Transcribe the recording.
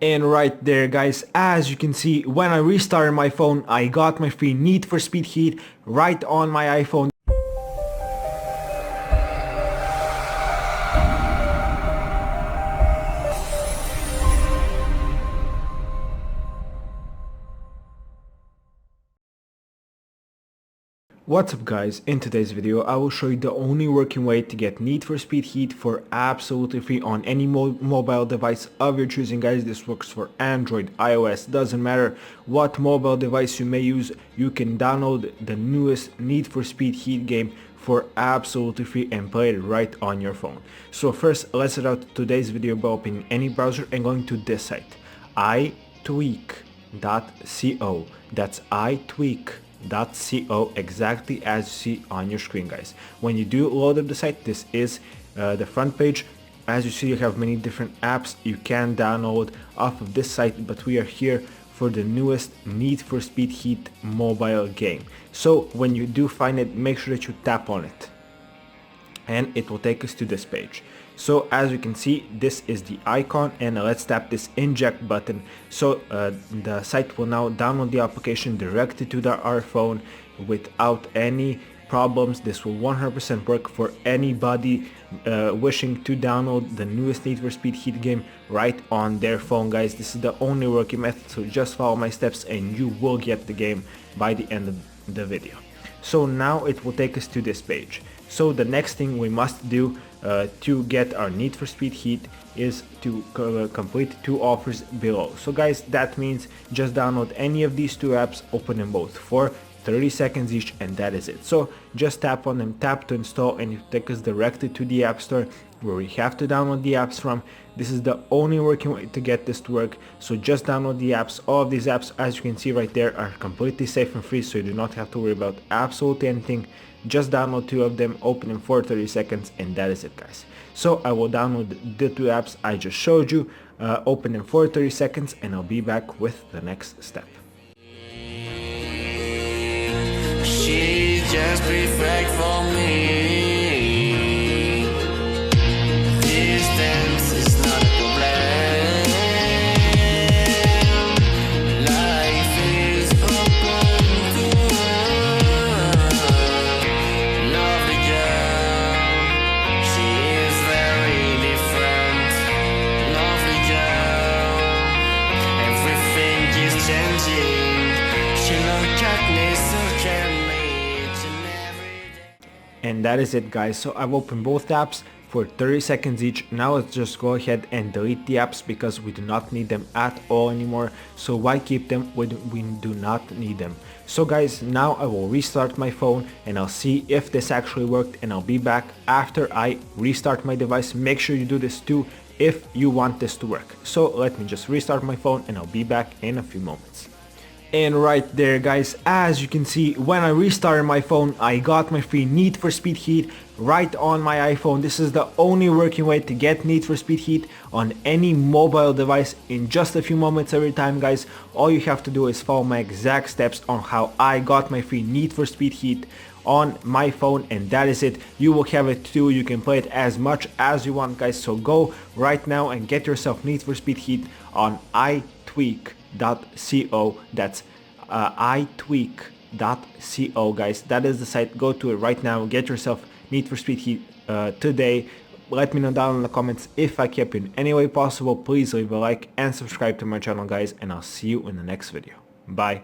And right there guys, as you can see, when I restarted my phone, I got my free Need for Speed Heat right on my iPhone. What's up guys, in today's video I will show you the only working way to get Need for Speed Heat for absolutely free on any mobile device of your choosing guys. This works for Android, iOS, doesn't matter what mobile device you may use. You can download the newest Need for Speed Heat game for absolutely free and play it right on your phone. So first, let's start out today's video by opening any browser and going to this site, itweak.co. That's itweak.co, exactly as you see on your screen guys. When you do load up the site, this is the front page. As you see, you have many different apps you can download off of this site, but we are here for the newest Need for Speed Heat mobile game. So when you do find it, make sure that you tap on it and it will take us to this page. So as you can see, this is the icon, and let's tap this inject button. So the site will now download the application directly to our phone without any problems. This will 100% work for anybody wishing to download the newest Need for Speed Heat game right on their phone guys. This is the only working method, so just follow my steps and you will get the game by the end of the video. So now it will take us to this page. So the next thing we must do to get our Need for Speed Heat is to complete two offers below. So guys, that means just download any of these two apps, open them both for 30 seconds each, and that is it. So just tap on them, tap to install, and it take us directly to the App Store where we have to download the apps from. This is the only working way to get this to work, so just download the apps. All of these apps, as you can see right there, are completely safe and free, so you do not have to worry about absolutely anything. Just download two of them, open them for 30 seconds, and that is it guys. So I will download the two apps I just showed you, open them for 30 seconds, and I'll be back with the next step. She's just perfect for me. Distance is not a problem. Life is open to her. Lovely girl, she is very different. Lovely girl, everything is changing. She look at me so carefully. And that is it guys. So I've opened both apps for 30 seconds each. Now let's just go ahead and delete the apps because we do not need them at all anymore. So why keep them when we do not need them? So guys, now I will restart my phone and I'll see if this actually worked, and I'll be back after I restart my device. Make sure you do this too if you want this to work. So let me just restart my phone and I'll be back in a few moments. And right there guys, as you can see, when I restarted my phone, I got my free Need for Speed Heat right on my iPhone. This is the only working way to get Need for Speed Heat on any mobile device in just a few moments every time guys. All you have to do is follow my exact steps on how I got my free Need for Speed Heat on my phone, and that is it. You will have it too. You can play it as much as you want guys. So go right now and get yourself Need for Speed Heat on itweak.co. That's itweak.co guys. That is the site. Go to it right now, get yourself Need for Speed Heat today. Let me know down in the comments if I kept you in any way possible. Please leave a like and subscribe to my channel guys, and I'll see you in the next video. Bye.